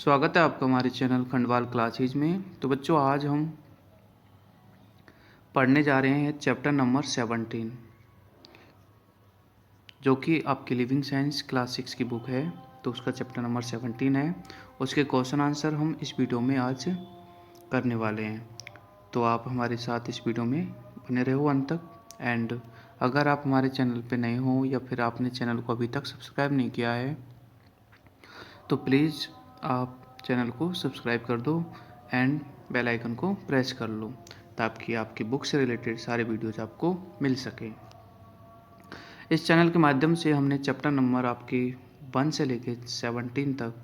स्वागत है आपका हमारे चैनल खंडवाल क्लासेज में। तो बच्चों, आज हम पढ़ने जा रहे हैं चैप्टर नंबर 17, जो कि आपकी लिविंग साइंस क्लास 6 की बुक है। तो उसका चैप्टर नंबर 17 है। उसके क्वेश्चन आंसर हम इस वीडियो में आज करने वाले हैं। तो आप हमारे साथ इस वीडियो में बने रहो अंत तक। एंड अगर आप हमारे चैनल पे नए हो या फिर आपने चैनल को अभी तक सब्सक्राइब नहीं किया है तो प्लीज़ आप चैनल को सब्सक्राइब कर दो एंड बेल आइकन को प्रेस कर लो, ताकि आपकी बुक से रिलेटेड सारे वीडियोज आपको मिल सके। इस चैनल के माध्यम से हमने चैप्टर नंबर आपकी 1 से लेके 17 तक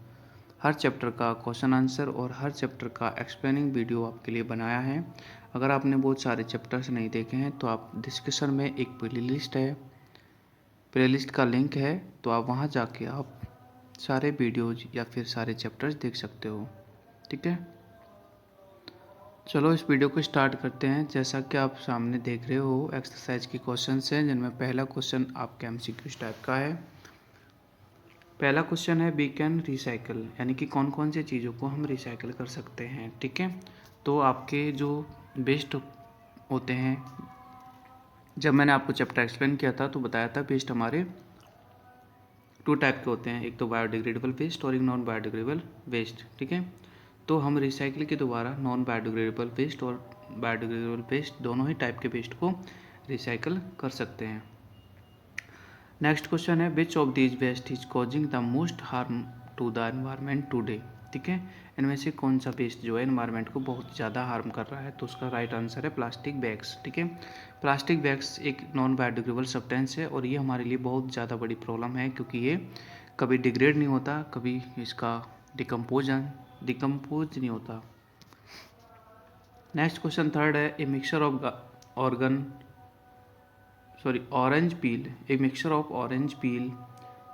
हर चैप्टर का क्वेश्चन आंसर और हर चैप्टर का एक्सप्लेनिंग वीडियो आपके लिए बनाया है। अगर आपने बहुत सारे चैप्टर्स नहीं देखे हैं तो आप डिस्क्रिप्शन में एक प्लेलिस्ट है, प्लेलिस्ट का लिंक है, तो आप वहां जाके आप सारे वीडियोज या फिर सारे चैप्टर्स देख सकते हो। ठीक है, चलो इस वीडियो को स्टार्ट करते हैं। जैसा कि आप सामने देख रहे हो, एक्सरसाइज की क्वेश्चंस हैं, जिनमें पहला क्वेश्चन आपके एमसीक्यूज टाइप का है। पहला क्वेश्चन है वी कैन रिसाइकल, यानी कि कौन कौन सी चीज़ों को हम रिसाइकल कर सकते हैं। ठीक है, तो आपके जो वेस्ट होते हैं, जब मैंने आपको चैप्टर एक्सप्लेन किया था तो बताया था वेस्ट हमारे 2 टाइप के होते हैं, एक तो बायोडिग्रेडेबल वेस्ट और एक नॉन बायोडिग्रेडेबल वेस्ट। ठीक है, तो हम रिसाइकिल के द्वारा नॉन बायोडिग्रेडेबल वेस्ट और बायोडिग्रेडेबल वेस्ट दोनों ही टाइप के वेस्ट को रिसाइकिल कर सकते हैं। नेक्स्ट क्वेश्चन है which of these waste is causing the most harm to the environment today. ठीक है, इनमें से कौन सा वेस्ट जो है एनवायरनमेंट को बहुत ज़्यादा हार्म कर रहा है, तो उसका राइट आंसर है प्लास्टिक बैग्स। ठीक है, प्लास्टिक बैग्स एक नॉन बायोडिग्रेडेबल सब्सटेंस है और ये हमारे लिए बहुत ज़्यादा बड़ी प्रॉब्लम है, क्योंकि ये कभी डिग्रेड नहीं होता, कभी इसका डिकम्पोज नहीं होता। नेक्स्ट क्वेश्चन थर्ड है a mixture of orange peel, a mixture of orange peel,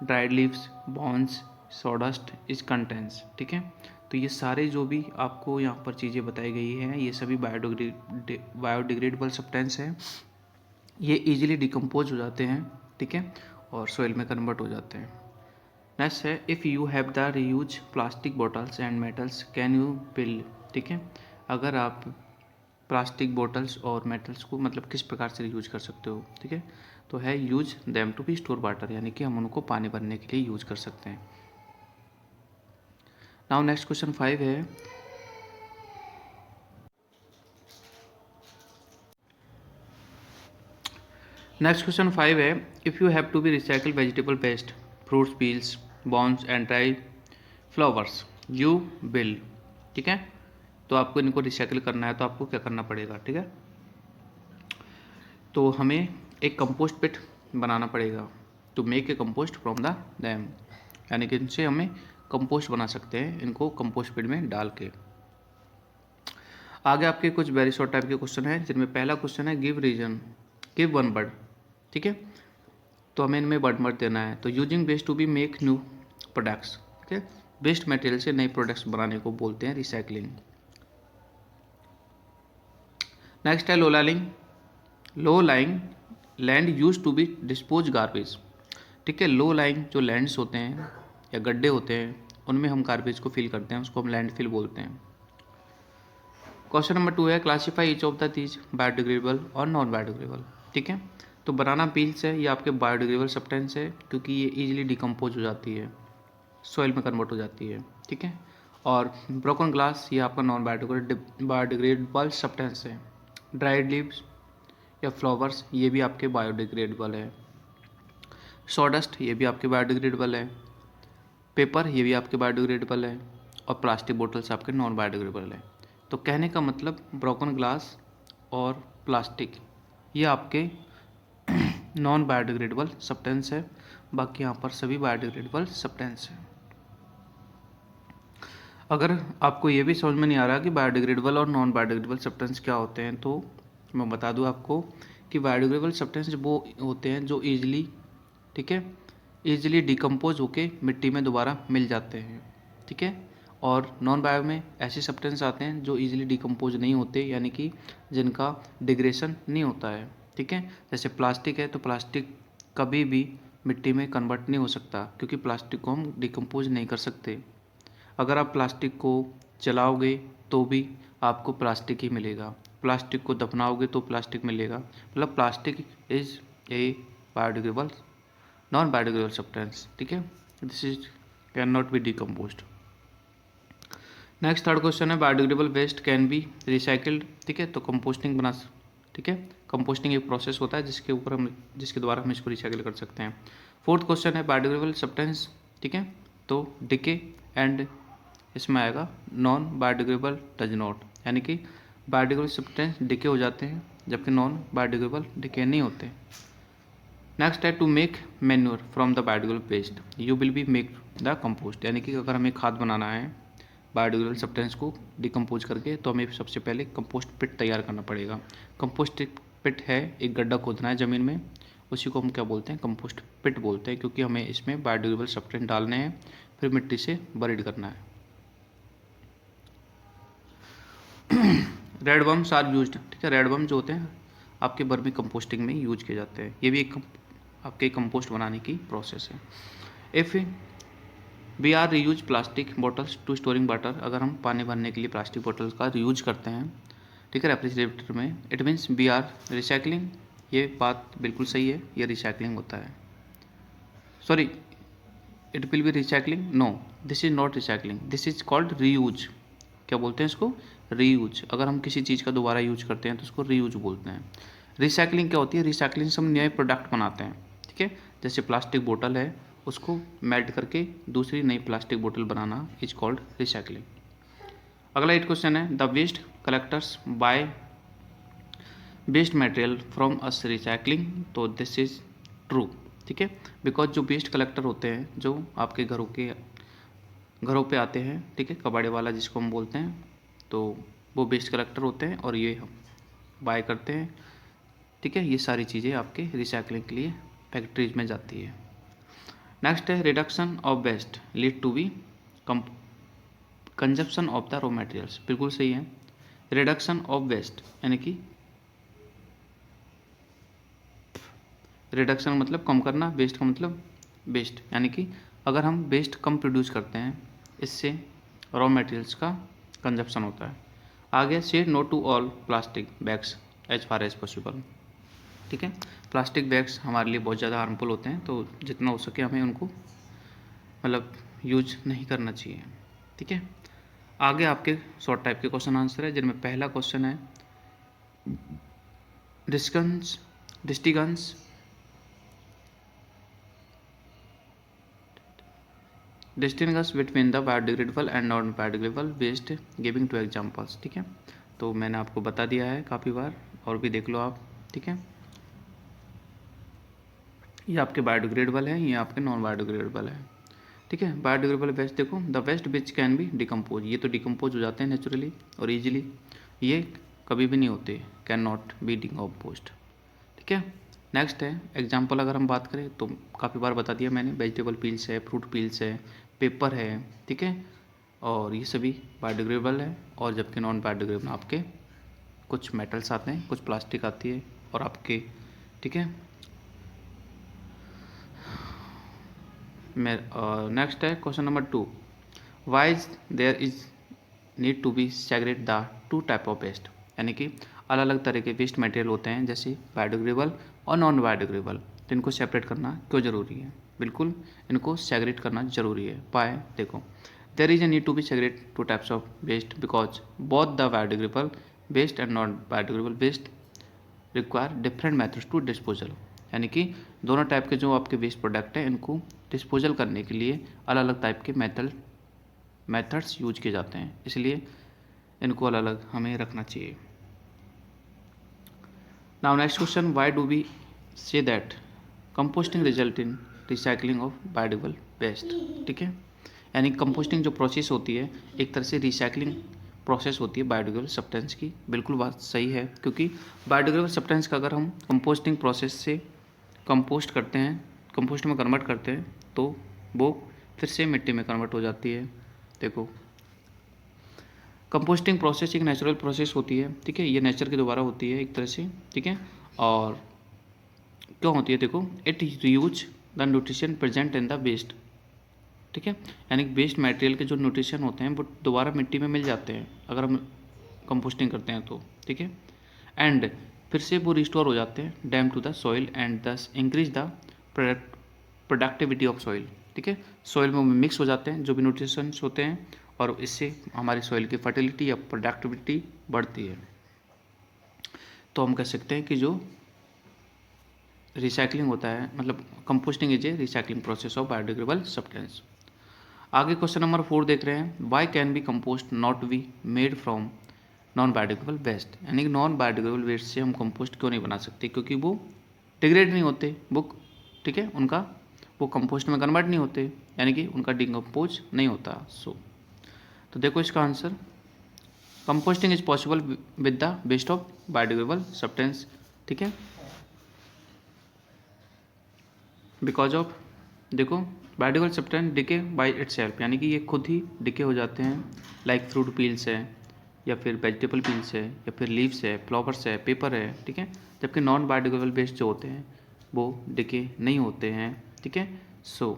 dried leaves, bones, sawdust is contents. ठीक है, तो ये सारे जो भी आपको यहाँ पर चीज़ें बताई गई हैं, ये सभी बायोडिग्रेडेबल सब्सटेंस हैं। ये इजीली डिकम्पोज हो जाते हैं। ठीक है, और सॉइल में कन्वर्ट हो जाते हैं। नेक्स्ट है if you have the reuse plastic bottles and metals can you build. ठीक है, अगर आप प्लास्टिक बॉटल्स और मेटल्स को मतलब किस प्रकार से यूज कर सकते हो। ठीक है, तो है use them to be store water, यानी कि हम उनको पानी भरने के लिए यूज कर सकते हैं। नाउ नेक्स्ट क्वेश्चन 5 है if you have to be recycle vegetable waste, fruits peels, bones and dry flowers you will. ठीक है, तो आपको इनको रिसाइकिल करना है तो आपको क्या करना पड़ेगा। ठीक है, तो हमें एक कंपोस्ट पिट बनाना पड़ेगा to make a compost from the them, यानी कि इनसे हमें कंपोस्ट बना सकते हैं, इनको कंपोस्ट पिट में डाल के। आगे आपके कुछ वेरी शॉर्ट टाइप के क्वेश्चन हैं, जिनमें पहला क्वेश्चन है गिव वन वर्ड। ठीक है, तो हमें इनमें वर्ड देना है। तो using waste to be make new products. ठीक है, वेस्ट मटेरियल से नए प्रोडक्ट्स बनाने को बोलते हैं रिसाइकलिंग। नेक्स्ट है low lying land use to be dispose garbage. ठीक है, लो लाइंग जो लैंड्स होते हैं या गड्ढे होते हैं, उनमें हम गार्बेज को फिल करते हैं, उसको हम लैंडफिल बोलते हैं। क्वेश्चन नंबर 2 है classify each of the these biodegradable और नॉन बायोडिग्रेडेबल। ठीक है, तो बनाना पील्स है, ये आपके बायोडिग्रेडेबल सब्सटेंस है, क्योंकि ये इजीली डिकम्पोज हो जाती है, सॉइल में कन्वर्ट हो जाती है। ठीक है, और ब्रोकन ग्लास ये आपका नॉन बायोडिग्रेडेबल सब्सटेंस है। ड्राइड लीव्स या फ्लावर्स ये भी आपके बायोडिग्रेडेबल है। सॉडस्ट ये भी आपके बायोडिग्रेडेबल है। पेपर ये भी आपके बायोडिग्रेडेबल है। और प्लास्टिक बोटल्स आपके नॉन बायोडिग्रेडेबल है। तो कहने का मतलब ब्रोकन ग्लास और प्लास्टिक ये आपके नॉन बायोडिग्रेडेबल सब्सटेंस है, बाकी यहाँ पर सभी बायोडिग्रेडेबल सब्सटेंस है। अगर आपको ये भी समझ में नहीं आ रहा कि बायोडिग्रेडेबल और नॉन बायोडिग्रेडेबल सब्सटेंस क्या होते हैं, तो मैं बता दूं आपको कि बायोडिग्रेडेबल सब्सटेंस वो होते हैं जो ईजिली, ठीक है, ईजिली डिकम्पोज होके मिट्टी में दोबारा मिल जाते हैं। ठीक है, और नॉन बायो में ऐसे सब्सटेंस आते हैं जो ईजिली डिकम्पोज नहीं होते, यानी कि जिनका डिग्रेशन नहीं होता है। ठीक है, जैसे प्लास्टिक है, तो प्लास्टिक कभी भी मिट्टी में कन्वर्ट नहीं हो सकता, क्योंकि प्लास्टिक को हम डिकम्पोज नहीं कर सकते। अगर आप प्लास्टिक को जलाओगे तो भी आपको प्लास्टिक ही मिलेगा, प्लास्टिक को दफनाओगे तो प्लास्टिक मिलेगा। मतलब plastic is a biodegradable non biodegradable substance, ठीक है। This is can not be decomposed. Next third question है biodegradable waste can be recycled, ठीक है। तो कंपोस्टिंग बना, ठीक है, कंपोस्टिंग एक प्रोसेस होता है जिसके द्वारा हम इसको रिसाइकिल कर सकते हैं। फोर्थ क्वेश्चन है बायोडिग्रेडेबल सब्सटेंस, ठीक है। तो डिके एंड इसमें आएगा नॉन बायोडिग्रेडेबल डज नॉट, यानी कि बायोडिग्रेडेबल सब्सटेंस डिके हो जाते हैं जबकि नॉन बायोडिग्रेडेबल डिके नहीं होते। नेक्स्ट है to make manure from the biodegradable waste you will be make the compost, यानी कि अगर हमें खाद बनाना है बायोडिग्रेडेबल सब्सटेंस को डिकम्पोज करके तो हमें सबसे पहले कंपोस्ट पिट तैयार करना पड़ेगा। कंपोस्ट पिट है एक गड्ढा खोदना है ज़मीन में, उसी को हम क्या बोलते हैं, कंपोस्ट पिट बोलते हैं, क्योंकि हमें इसमें बायोडिग्रेडेबल सब्सटेंस डालने हैं फिर मिट्टी से बरीड करना है। रेड वर्म्स आर यूज्ड, ठीक है। रेड वर्म जो होते हैं आपके वर्मी कंपोस्टिंग में यूज किए जाते हैं, ये भी एक आपके कंपोस्ट बनाने की प्रोसेस है। If we are reuse plastic bottles to storing water, अगर हम पानी भरने के लिए प्लास्टिक बॉटल्स का रीयूज करते हैं, ठीक है, रेफ्रिजरेटर में, it means we are recycling. ये बात बिल्कुल सही है, ये रिसाइकलिंग होता है। Sorry, it will be recycling, no this is not recycling, this is called reuse. क्या बोलते हैं इसको, रीयूज। अगर हम किसी चीज़ का दोबारा यूज करते हैं तो उसको रीयूज बोलते हैं। रिसाइकलिंग क्या होती है, रिसाइकलिंग से हम नए प्रोडक्ट बनाते हैं, ठीक है। जैसे प्लास्टिक बोतल है उसको मेल्ट करके दूसरी नई प्लास्टिक बोतल बनाना इज कॉल्ड रिसाइकलिंग। अगला 8 क्वेश्चन है the waste collectors buy waste material from us recycling, तो दिस इज ट्रू, ठीक है। बिकॉज जो वेस्ट कलेक्टर होते हैं जो आपके घरों पे आते हैं, ठीक है, कबाड़े वाला जिसको हम बोलते हैं, तो वो वेस्ट कलेक्टर होते हैं और ये हम बाय करते हैं, ठीक है। ये सारी चीज़ें आपके रिसाइकलिंग के लिए फैक्ट्रीज में जाती है। नेक्स्ट है reduction of waste lead to be consumption of the raw materials, बिल्कुल सही है। रिडक्शन ऑफ वेस्ट यानी कि रिडक्शन मतलब कम करना, वेस्ट का मतलब वेस्ट, यानी कि अगर हम वेस्ट कम प्रोड्यूस करते हैं इससे रॉ मटेरियल्स का कंजप्शन होता है। आगे से no to all plastic bags as far as possible, ठीक है। प्लास्टिक बैग्स हमारे लिए बहुत ज़्यादा हार्मफुल होते हैं, तो जितना हो सके हमें उनको मतलब यूज नहीं करना चाहिए, ठीक है। आगे आपके शॉर्ट टाइप के क्वेश्चन आंसर है, जिनमें पहला क्वेश्चन है distinguish between the biodegradable and non biodegradable waste giving two examples, ठीक है। तो मैंने आपको बता दिया है काफ़ी बार, और भी देख लो आप, ठीक है। ये आपके बायोडिग्रेडेबल है, ये आपके नॉन बायोडिग्रेडेबल है, ठीक है। बायोडिग्रेडेबल वेस्ट देखो, the waste which can be decompose, ये तो डिकम्पोज हो जाते हैं नेचुरली और ईजिली, ये कभी भी नहीं होते, कैन नॉट बी डिकम्पोज्ड, ठीक है। नेक्स्ट है एग्जाम्पल, अगर हम बात करें तो काफ़ी बार बता दिया मैंने, वेजिटेबल पील्स है, फ्रूट पील्स है, पेपर है, ठीक है, और ये सभी बायोडिग्रेडेबल है। और जबकि नॉन बायोडिग्रेडेबल आपके कुछ मेटल्स आते हैं, कुछ प्लास्टिक आती है और आपके, ठीक है। नेक्स्ट है question number 2, why is there is need to be segregate the two type of waste, यानी कि अलग अलग तरह के वेस्ट मटेरियल होते हैं जैसे बायोडिग्रेडेबल और नॉन बायोडिग्रेडेबल, तो इनको सेपरेट करना क्यों ज़रूरी है, बिल्कुल इनको सेग्रेगेट करना ज़रूरी है। पाए देखो, there is a need to be segregate two types of waste because both the biodegradable waste and non biodegradable waste require different methods to disposal, यानी कि दोनों टाइप के जो आपके वेस्ट प्रोडक्ट हैं इनको डिस्पोजल करने के लिए अलग अलग टाइप के मेथड्स यूज किए जाते हैं, इसलिए इनको अलग अलग हमें रखना चाहिए। Now next question, why do we say that composting result in recycling of biodegradable waste, ठीक है। यानी कंपोस्टिंग जो प्रोसेस होती है एक तरह से रिसाइकलिंग प्रोसेस होती है बायोडिग्रेडेबल सब्सटेंस की, बिल्कुल बात सही है, क्योंकि बायोडिग्रेडेबल सब्सटेंस का अगर हम कंपोस्टिंग प्रोसेस से कंपोस्ट करते हैं, कंपोस्ट में कन्वर्ट करते हैं, तो वो फिर से मिट्टी में कन्वर्ट हो जाती है। देखो, कंपोस्टिंग प्रोसेस एक नेचुरल प्रोसेस होती है, ठीक है, ये नेचर के द्वारा होती है एक तरह से, ठीक है। और क्यों होती है, देखो, it reuse the nutrition present in the waste, ठीक है, यानी कि वेस्ट मटेरियल के जो न्यूट्रिशन होते हैं वो दोबारा मिट्टी में मिल जाते हैं अगर हम कंपोस्टिंग करते हैं तो, ठीक है, एंड फिर से वो रिस्टोर हो जाते हैं them to the soil and thus increase the productivity of soil, ठीक है, सॉइल में मिक्स हो जाते हैं जो भी न्यूट्रिशंस होते हैं और इससे हमारी सॉइल की फर्टिलिटी या प्रोडक्टिविटी बढ़ती है। तो हम कह सकते हैं कि जो रिसाइकलिंग होता है, मतलब composting is a recycling process of biodegradable substance. आगे क्वेश्चन नंबर 4 देख रहे हैं, why can be compost not be made from non biodegradable waste, यानी कि नॉन बायोडिग्रेडेबल वेस्ट से हम कंपोस्ट क्यों नहीं बना सकते, क्योंकि वो डिग्रेड नहीं होते बुक, ठीक है, उनका वो कंपोस्ट में कन्वर्ट नहीं होते, यानी कि उनका डिकम्पोज नहीं होता। तो देखो इसका answer, composting is possible with the waste of biodegradable substance, ठीक है, बिकॉज ऑफ, देखो biodegradable substance decay by itself, यानी कि ये खुद ही डिके हो जाते हैं, लाइक फ्रूट पील्स है या फिर वेजिटेबल पील्स है या फिर लीव्स है, फ्लावर्स है, पेपर है, ठीक है, जबकि नॉन बायोडिग्रेडेबल वेस्ट जो होते हैं वो डिके नहीं होते हैं, ठीक है। So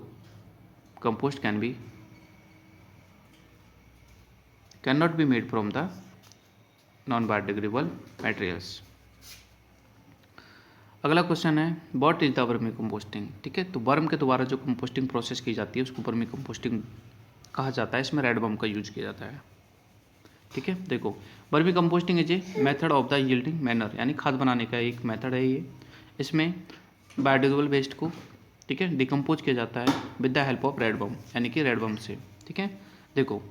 compost can not be made from the non biodegradable materials. अगला क्वेश्चन है, what is the vermicomposting, ठीक है, तो वर्म के द्वारा जो कंपोस्टिंग प्रोसेस की जाती है उसको वर्मी कंपोस्टिंग कहा जाता है, इसमें रेड बम का यूज किया जाता है, ठीक है। देखो vermi composting is a method of the yielding manner, यानी खाद बनाने का एक मेथड है ये, इसमें बायोडिग्रेडेबल वेस्ट को, ठीक है, डिकम्पोज किया जाता है with the help of red बम, यानी कि रेड बम से, ठीक है। देखो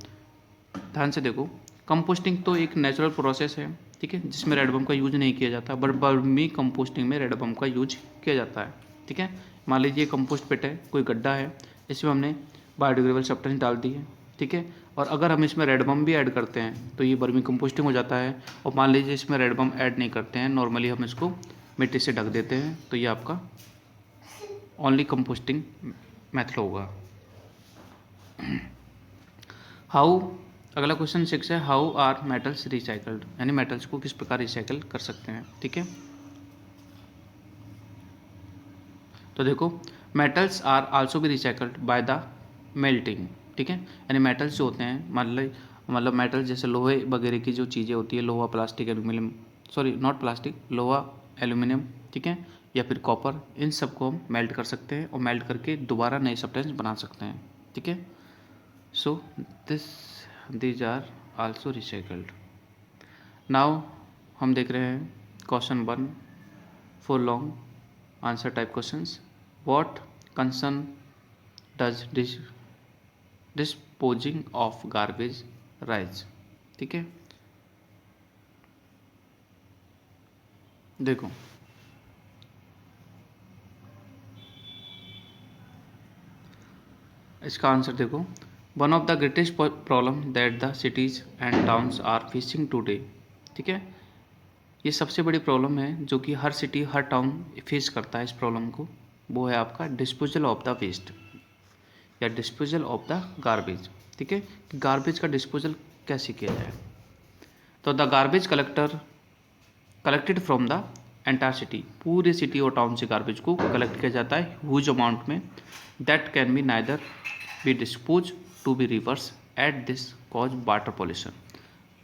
ध्यान से देखो, कंपोस्टिंग तो एक नेचुरल प्रोसेस है, ठीक है, जिसमें रेड बम का यूज नहीं किया जाता, बट वर्मी कंपोस्टिंग में रेड बम का यूज किया जाता है, ठीक है। मान लीजिए कंपोस्ट पिट है, कोई गड्ढा है, इसमें हमने बायोडिग्रेडेबल सब्सटेंस डाल दी है, ठीक है, और अगर हम इसमें रेड बम भी ऐड करते हैं तो ये वर्मी कंपोस्टिंग हो जाता है। और मान लीजिए इसमें रेड बम ऐड नहीं करते हैं, नॉर्मली हम इसको मिट्टी से ढक देते हैं, तो ये आपका ओनली कंपोस्टिंग मेथड होगा। हाउ, अगला क्वेश्चन 6 है, हाउ आर मेटल्स रिसाइकल्ड, यानी मेटल्स को किस प्रकार रिसाइकल कर सकते हैं, ठीक है। तो देखो मेटल्स आर आल्सो भी रिसाइकल्ड बाय द मेल्टिंग, ठीक है, यानी मेटल्स जो होते हैं, मतलब मेटल जैसे लोहे वगैरह की जो चीज़ें होती है, लोहा, plastic, aluminium, sorry not plastic, लोहा, एल्यूमिनियम, ठीक है, या फिर कॉपर, इन सब को हम मेल्ट कर सकते हैं और मेल्ट करके दोबारा नए सब्सटेंस बना सकते हैं, ठीक है। So these are also recycled. Now हम देख रहे हैं question 1 for long answer type questions. What concern does disposing of garbage raise, ठीक है। देखो इसका आंसर देखो, one of the greatest problem that the cities and towns are facing today, ठीक है, ये सबसे बड़ी प्रॉब्लम है जो कि हर सिटी हर टाउन फेस करता है इस प्रॉब्लम को, वो है आपका डिस्पोजल ऑफ द वेस्ट या डिस्पोजल ऑफ द गार्बेज, ठीक है, गार्बेज का डिस्पोजल कैसे किया जाए। तो the garbage collected from the entire city, पूरे सिटी और टाउन से गार्बेज को कलेक्ट किया जाता है ह्यूज अमाउंट में, that can be neither be dispose to be rivers at this cause water pollution,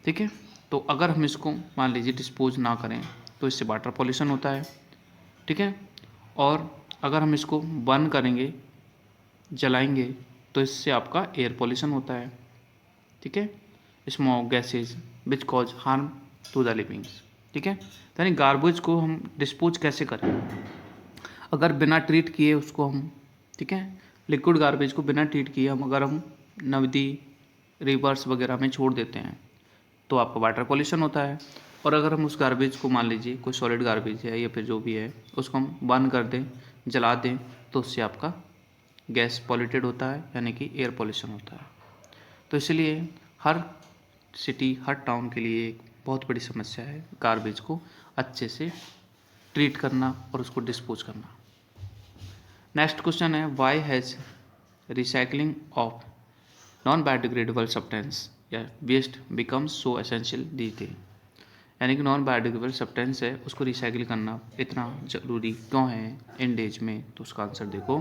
ठीक है। तो अगर हम इसको मान लीजिए डिस्पोज ना करें तो इससे वाटर पॉल्यूशन होता है, ठीक है, और अगर हम इसको बर्न करेंगे, जलाएंगे, तो इससे आपका एयर पॉल्यूशन होता है, ठीक है, smoke gases which cause harm to the livings, ठीक है। यानी गार्बेज को हम डिस्पोज कैसे करें, अगर बिना ट्रीट किए उसको हम, ठीक है, लिक्विड गार्बेज को बिना ट्रीट किए अगर हम नदी, रिवर्स वगैरह में छोड़ देते हैं तो आपका वाटर पॉल्यूशन होता है। और अगर हम उस गार्बेज को मान लीजिए कोई सॉलिड गार्बेज है या फिर जो भी है उसको हम बर्न कर दें, जला दें, तो उससे आपका गैस पॉल्यूटेड होता है, यानी कि एयर पॉल्यूशन होता है। तो इसलिए हर सिटी हर टाउन के लिए एक बहुत बड़ी समस्या है गार्बेज को अच्छे से ट्रीट करना और उसको डिस्पोज करना। नेक्स्ट क्वेश्चन है, why has recycling of non biodegradable substance या waste becomes so essential these day, यानी कि नॉन बायोडिग्रेडेबल सब्सटेंस है उसको रिसाइकिल करना इतना ज़रूरी क्यों है इन डेज में। तो उसका आंसर देखो,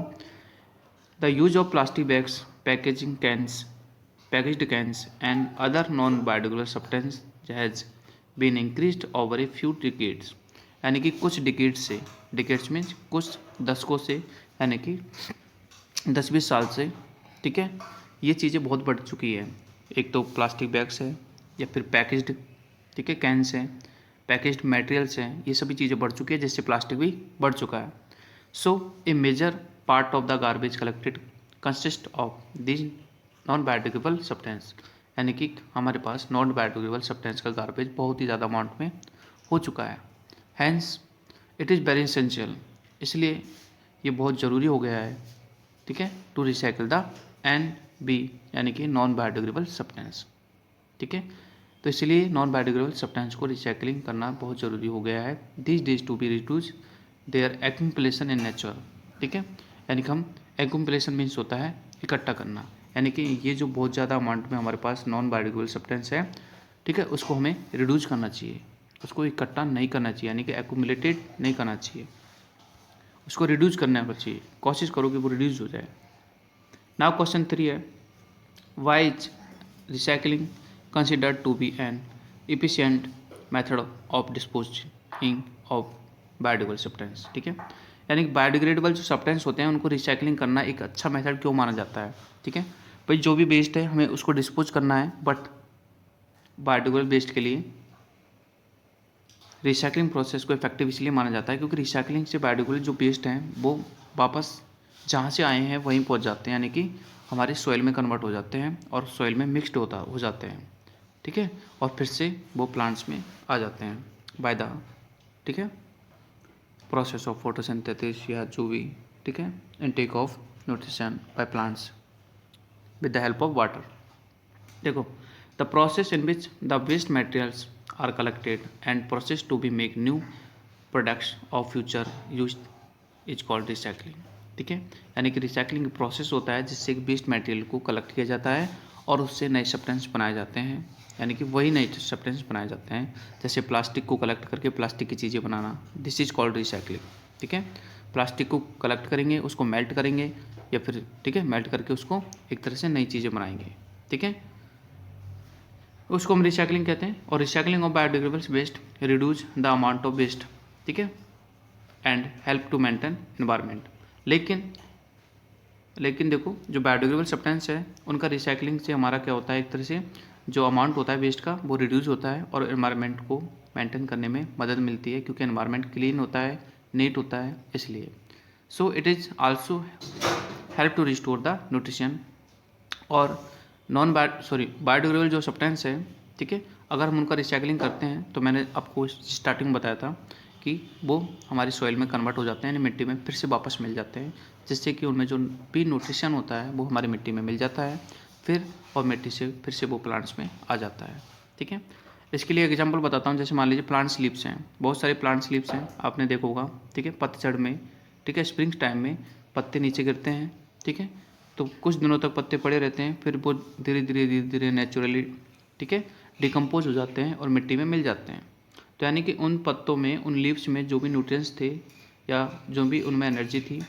the use of plastic bags packaging cans, packaged cans and other non-biodegradable substance has been increased over a few decades, यानी कि कुछ डिकेड्स से, डिकेड्स मीन्स कुछ दशकों से, यानी कि 10-20 साल से, ठीक है, ये चीज़ें बहुत बढ़ चुकी है। एक तो प्लास्टिक बैग्स है या फिर पैकेज्ड, ठीक है, कैंस हैं, पैकेज्ड मटेरियल्स हैं, ये सभी चीज़ें बढ़ चुकी है, जिससे प्लास्टिक भी बढ़ चुका है। So a major part of the garbage collected consist of this non biodegradable substance, यानी कि हमारे पास नॉन बायोडिग्रेडेबल सब्सटेंस का गार्बेज बहुत ही ज़्यादा अमाउंट में हो चुका है। Hence it is very essential, इसलिए ये बहुत ज़रूरी हो गया है, ठीक है, टू रिसाइकिल द NB, यानी कि नॉन बायोडिग्रेडेबल सब्सटेंस, ठीक है। तो इसलिए नॉन बायोडिग्रेडेबल सब्सटेंस को रिसाइकलिंग करना बहुत ज़रूरी हो गया है this days to be reduce their accumulation in nature, ठीक है, यानी कि हम एक्यूमुलेशन मीन्स होता है इकट्ठा करना, यानी कि ये जो बहुत ज़्यादा अमाउंट में हमारे पास नॉन बायोडिग्रेडेबल सब्सटेंस है, ठीक है, उसको हमें रिड्यूस करना चाहिए, उसको इकट्ठा नहीं करना चाहिए, यानी कि एक्यूमुलेटेड नहीं करना चाहिए, उसको रिड्यूस करना चाहिए, कोशिश करो कि वो रिड्यूस हो जाए। नाउ क्वेश्चन 3 है, why is recycling considered to be an efficient method of disposing of biodegradable substance, ठीक है, यानी कि बायोडिग्रेडेबल जो सब्सटेंस होते हैं उनको रिसाइकलिंग करना एक अच्छा मेथड क्यों माना जाता है, ठीक है। भाई जो भी वेस्ट है हमें उसको डिस्पोज करना है, बट बायोडिग्रेडेबल वेस्ट के लिए रिसाइकलिंग प्रोसेस को इफेक्टिव इसलिए माना जाता है क्योंकि रिसाइकलिंग से बायोडिग्रेडेबल जो वेस्ट हैं वो वापस जहाँ से आए हैं वहीं पहुँच जाते हैं, यानी कि हमारे सॉइल में कन्वर्ट हो जाते हैं और सॉइल में मिक्सड हो जाते हैं, ठीक है, और फिर से वो प्लांट्स में आ जाते हैं बाय द, ठीक है, प्रोसेस ऑफ फोटोसिंथेसिस या जो भी, ठीक है, intake of nutrition by plants with the help of water. देखो, the process in which the waste materials are collected and process to be make new products of future use is called recycling, ठीक है, यानी कि recycling process होता है जिससे waste material को collect किया जाता है और उससे नए सब्सटेंस बनाए जाते हैं, यानी कि वही नए सब्सटेंस बनाए जाते हैं, जैसे प्लास्टिक को कलेक्ट करके प्लास्टिक की चीज़ें बनाना, दिस इज कॉल्ड रिसाइकलिंग, ठीक है। प्लास्टिक को कलेक्ट करेंगे, उसको मेल्ट करेंगे या फिर, ठीक है, मेल्ट करके उसको एक तरह से नई चीज़ें बनाएंगे, ठीक है, उसको हम रिसाइकलिंग कहते हैं। और recycling of biodegradable waste reduce the amount of waste, ठीक है, and help to maintain environment. लेकिन देखो, जो बायोडिग्रेडेबल सब्सटेंस है उनका रिसाइकलिंग से हमारा क्या होता है, एक तरह से जो अमाउंट होता है वेस्ट का वो रिड्यूस होता है और एनवायरनमेंट को मेंटेन करने में मदद मिलती है, क्योंकि एनवायरनमेंट क्लीन होता है, नीट होता है, इसलिए। So it is also help to restore the nutrition. और बायोडिग्रेडेबल जो सब्सटेंस है, ठीक है, अगर हम उनका रिसाइकलिंग करते हैं तो मैंने आपको स्टार्टिंग में बताया था कि वो हमारी सॉइल में कन्वर्ट हो जाते हैं, यानी मिट्टी में फिर से वापस मिल जाते हैं, जिससे कि उनमें जो भी न्यूट्रिशन होता है वो हमारी मिट्टी में मिल जाता है फिर, और मिट्टी से फिर से वो प्लांट्स में आ जाता है, ठीक है। इसके लिए एग्जांपल बताता हूँ, जैसे मान लीजिए प्लांट स्लीप्स हैं, बहुत सारे प्लांट स्लीप्स हैं, आपने देखा होगा, ठीक है, पतझड़ में, ठीक है, स्प्रिंग टाइम में पत्ते नीचे गिरते हैं, ठीक है, तो कुछ दिनों तक पत्ते पड़े रहते हैं, फिर वो धीरे धीरे नेचुरली, ठीक है, डिकम्पोज हो जाते हैं और मिट्टी में मिल जाते हैं। तो यानी कि उन पत्तों में, उन लीव्स में जो भी न्यूट्रिएंट्स थे या जो भी उनमें एनर्जी थी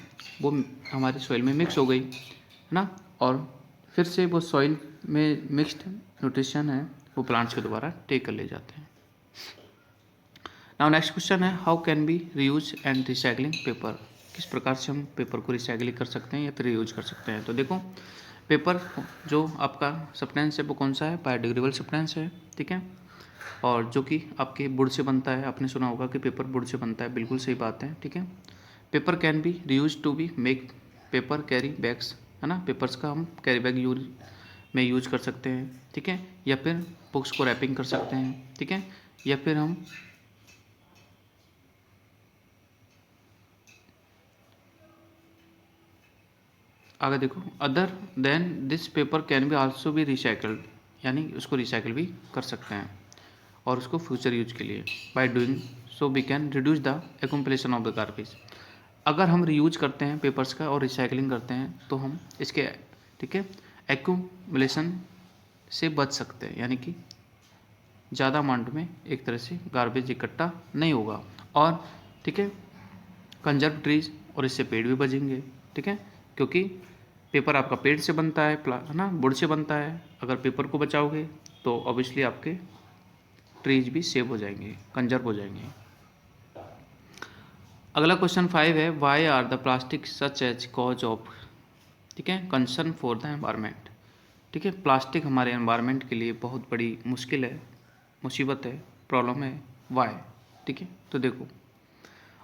वो हमारे सॉइल में मिक्स हो गई, है ना, और फिर से वो सॉइल में मिक्स्ड न्यूट्रिशन है वो प्लांट्स के द्वारा टेक कर ले जाते हैं। नाउ नेक्स्ट क्वेश्चन है, how can be reuse and recycling paper, किस प्रकार से हम पेपर को रिसाइकिल कर सकते हैं या फिर रीयूज कर सकते हैं। तो देखो, पेपर जो आपका सब्सटेंस है वो कौन सा है, बायोडिग्रेडेबल सब्सटेंस है, ठीक है, और जो कि आपके वुड से बनता है, आपने सुना होगा कि पेपर वुड से बनता है, बिल्कुल सही बात है, ठीक है। Paper can be reuse to be make paper carry bags, है ना, पेपर्स का हम कैरी बैग यूज कर सकते हैं, ठीक है, या फिर बुक्स को रैपिंग कर सकते हैं, ठीक है, या फिर हम आगे देखो, other than this paper can be also be recycled, यानी उसको रिसाइकिल भी कर सकते हैं और उसको फ्यूचर यूज के लिए, by doing so we can reduce the accumulation of the garbage. अगर हम रीयूज करते हैं पेपर्स का और रिसाइकलिंग करते हैं तो हम इसके, ठीक है, एक्यूमुलेशन से बच सकते हैं, यानी कि ज़्यादा अमाउंट में एक तरह से गार्बेज इकट्ठा नहीं होगा, और ठीक है, कंजर्व ट्रीज, और इससे पेड़ भी बचेंगे, ठीक है, क्योंकि पेपर आपका पेड़ से बनता है ना, वुड से बनता है। अगर पेपर को बचाओगे तो ऑब्वियसली आपके ट्रीज भी सेव हो जाएंगे, कंजर्व हो जाएंगे। अगला क्वेश्चन 5 है, why are the plastic such as cause of, ठीक है, कंसर्न फॉर द एनवायरनमेंट। ठीक है, प्लास्टिक हमारे एनवायरनमेंट के लिए बहुत बड़ी मुश्किल है, मुसीबत है, प्रॉब्लम है। वाई, ठीक है, तो देखो,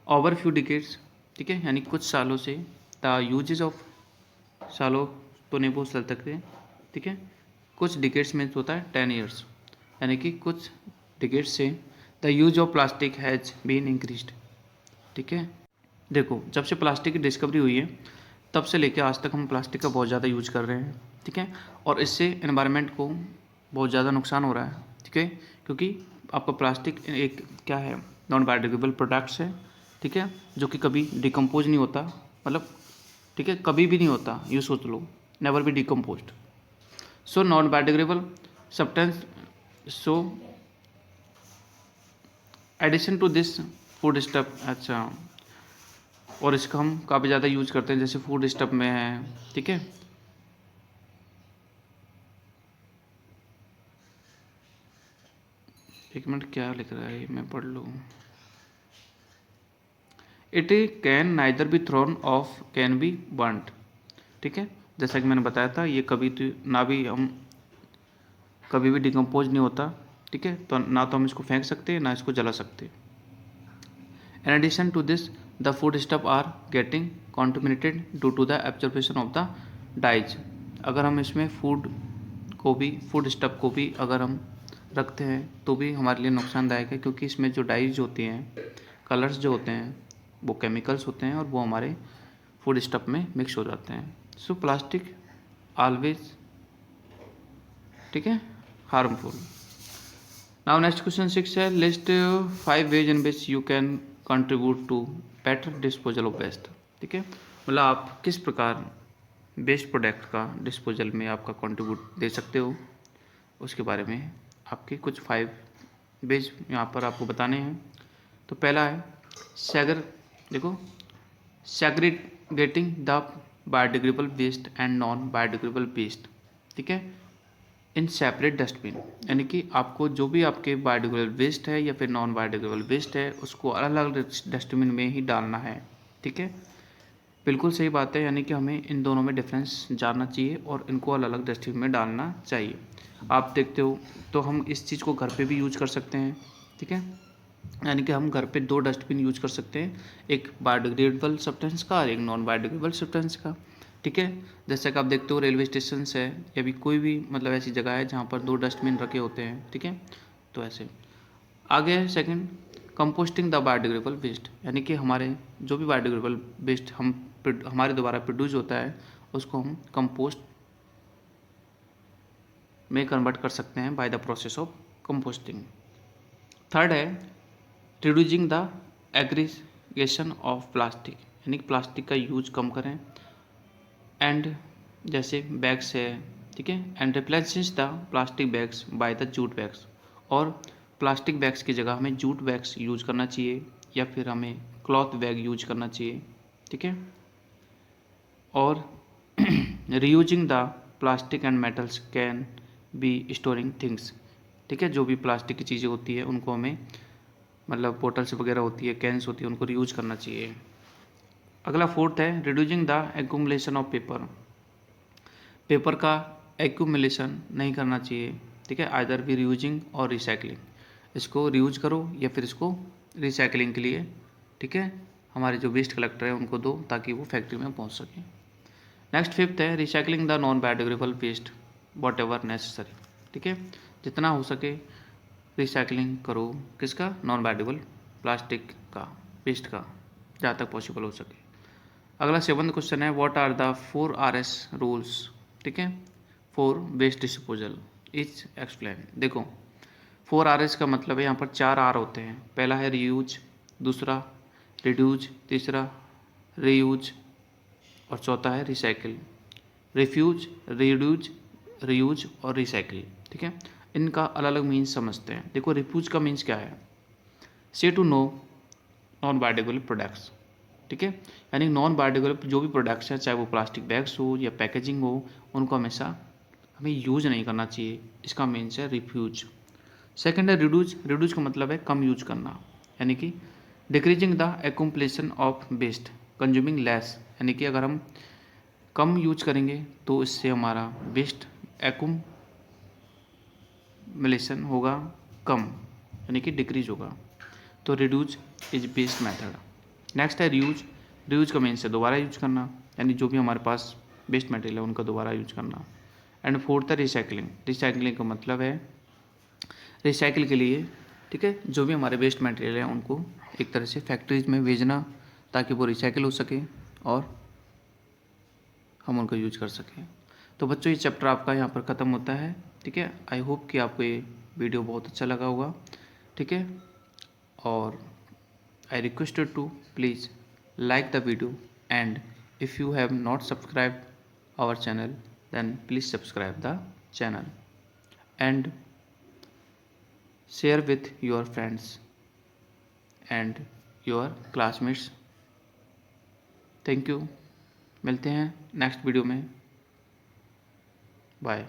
ओवर फ्यू डिकेड्स, ठीक है, यानी कुछ सालों से, द यूजेज ऑफ, सालों तो नहीं बोल सकते, ठीक है, कुछ डिकेड्स में होता है 10 ईयर्स, यानी कि कुछ डिकेड्स से the use of plastic has been increased. ठीक है, देखो, जब से प्लास्टिक की डिस्कवरी हुई है तब से लेकर आज तक हम प्लास्टिक का बहुत ज़्यादा यूज कर रहे हैं। ठीक है, और इससे एनवायरनमेंट को बहुत ज़्यादा नुकसान हो रहा है। ठीक है, क्योंकि आपका प्लास्टिक एक क्या है, नॉन बायोडिग्रेडेबल प्रोडक्ट्स है। ठीक है, जो कि कभी डिकम्पोज नहीं होता, मतलब ठीक है, कभी भी नहीं होता, यूँ सोच लो, never be decomposed. So non biodegradable substance, so addition to this food stuff, अच्छा, और इसका हम काफ़ी ज़्यादा यूज करते हैं, जैसे फूड स्टफ में है। ठीक है, एक मिनट, क्या लिख रहा है मैं पढ़ लूँ। It can neither be thrown of can be burned. ठीक है, जैसा कि मैंने बताया था, ये कभी तो ना भी हम कभी भी डिकम्पोज नहीं होता। ठीक है, तो ना तो हम इसको फेंक सकते हैं ना इसको जला सकते। In addition to this, the foodstuff are getting contaminated due to the absorption of the dyes। अगर हम इसमें फूड स्टफ को भी अगर हम रखते हैं तो भी हमारे लिए नुकसानदायक है, क्योंकि इसमें जो डाइज होती हैं, कलर्स जो होते हैं, वो केमिकल्स होते हैं और वो हमारे फूड स्टफ में मिक्स हो जाते हैं। सो प्लास्टिक ऑलवेज, ठीक है, हार्मफुल। नाउ नेक्स्ट क्वेश्चन 6 है, list 5 ways in which you can contribute to better disposal of waste. ठीक है, मतलब आप किस प्रकार वेस्ट प्रोडक्ट का डिस्पोजल में आपका कंट्रीब्यूट दे सकते हो, उसके बारे में आपके कुछ 5 वेज यहाँ पर आपको बताने हैं। तो पहला है देखो, segregating the biodegradable waste and non biodegradable waste. ठीक है, इन सेपरेट डस्टबिन, यानी कि आपको जो भी आपके बायोडिग्रेडेबल वेस्ट है या फिर नॉन बायोडिग्रेडेबल वेस्ट है उसको अलग अलग डस्टबिन में ही डालना है। ठीक है, बिल्कुल सही बात है, यानी कि हमें इन दोनों में डिफरेंस जानना चाहिए और इनको अलग अलग डस्टबिन में डालना चाहिए। आप देखते हो तो हम इस चीज़ को घर पे भी यूज कर सकते हैं। ठीक है, यानी कि हम घर पे 2 डस्टबिन यूज कर सकते हैं, एक बायोडिग्रेडेबल सब्सटेंस का और एक नॉन बायोडिग्रेडेबल सब्सटेंस का। ठीक है, जैसा कि आप देखते हो रेलवे स्टेशन है या भी कोई भी मतलब ऐसी जगह है जहाँ पर 2 डस्टबिन रखे होते हैं। ठीक है, तो ऐसे आगे है second, composting the biodegradable waste, यानी कि हमारे जो भी बायोडिग्रेडेबल वेस्ट हमारे द्वारा प्रोड्यूस होता है उसको हम कंपोस्ट में कन्वर्ट कर सकते हैं by the process of composting. Third है reducing the aggregation of plastic, यानी कि प्लास्टिक का यूज कम करें, एंड जैसे बैग्स है। ठीक है, and replaces the plastic bags by the jute bags, और प्लास्टिक बैग्स की जगह हमें जूट बैग्स यूज करना चाहिए या फिर हमें क्लॉथ बैग यूज करना चाहिए। ठीक है, और reusing the plastic and metals can be storing things. ठीक है, जो भी प्लास्टिक की चीज़ें होती है उनको हमें मतलब बोटल्स वगैरह होती है, कैंस होती है, उनको रीयूज करना चाहिए। अगला फोर्थ है reducing the accumulation of paper का एक्यूमुलेशन नहीं करना चाहिए। ठीक है, आइदर भी रीयूजिंग और रिसाइकलिंग, इसको रीयूज करो या फिर इसको रिसाइकलिंग के लिए, ठीक है, हमारे जो वेस्ट कलेक्टर है उनको दो ताकि वो फैक्ट्री में पहुंच सके। नेक्स्ट फिफ्थ है recycling the non biodegradable waste whatever necessary. ठीक है, जितना हो सके रिसाइकलिंग करो, किसका, नॉन बायोडिग्रेडेबल प्लास्टिक का वेस्ट का, जहाँ तक पॉसिबल हो सके। अगला 7वां क्वेश्चन है what are the 4 RS rules. ठीक है, for waste disposal is explain. देखो 4 RS का मतलब है यहाँ पर 4 R होते हैं। पहला है रीयूज, दूसरा रिड्यूज, तीसरा रीयूज और चौथा है रिसाइकिल। रिफ्यूज, रिड्यूज, रीयूज और रिसाइकिल। ठीक है, इनका अलग अलग मीन्स समझते हैं। देखो रिफ्यूज का मीन्स क्या है, say to no non biodegradable products. ठीक है। यानी नॉन बायोडिग्रेडेबल जो भी प्रोडक्ट्स हैं, चाहे वो प्लास्टिक बैग्स हो या पैकेजिंग हो, उनको हमेशा हमें यूज नहीं करना चाहिए। इसका मीन्स है रिफ्यूज। सेकेंड है रिड्यूज। रिड्यूज का मतलब है कम यूज करना, यानी कि decreasing the accumulation of waste, consuming less, यानी कि अगर हम कम यूज करेंगे तो इससे हमारा वेस्ट एक्यूमुलेशन होगा कम, यानी कि डिक्रीज होगा। तो reduce is best method. Next है रीयूज। रीयूज का मीन्स है दोबारा यूज करना, यानी जो भी हमारे पास वेस्ट मटेरियल है उनका दोबारा यूज करना। एंड फोर्थ है रिसाइकलिंग। रिसाइकलिंग का मतलब है रिसाइकिल के लिए, ठीक है, जो भी हमारे वेस्ट मटेरियल है उनको एक तरह से फैक्ट्रीज में भेजना ताकि वो रिसाइकिल हो सके और हम उनको यूज कर सकें। तो बच्चों ये चैप्टर आपका यहाँ पर ख़त्म होता है, ठीक है। आई होप कि आपको ये वीडियो बहुत अच्छा लगा होगा, ठीक है। और I request you to please like the video, and if you have not subscribed our channel then please subscribe the channel and share with your friends and your classmates. Thank you। मिलते हैं next video में। Bye.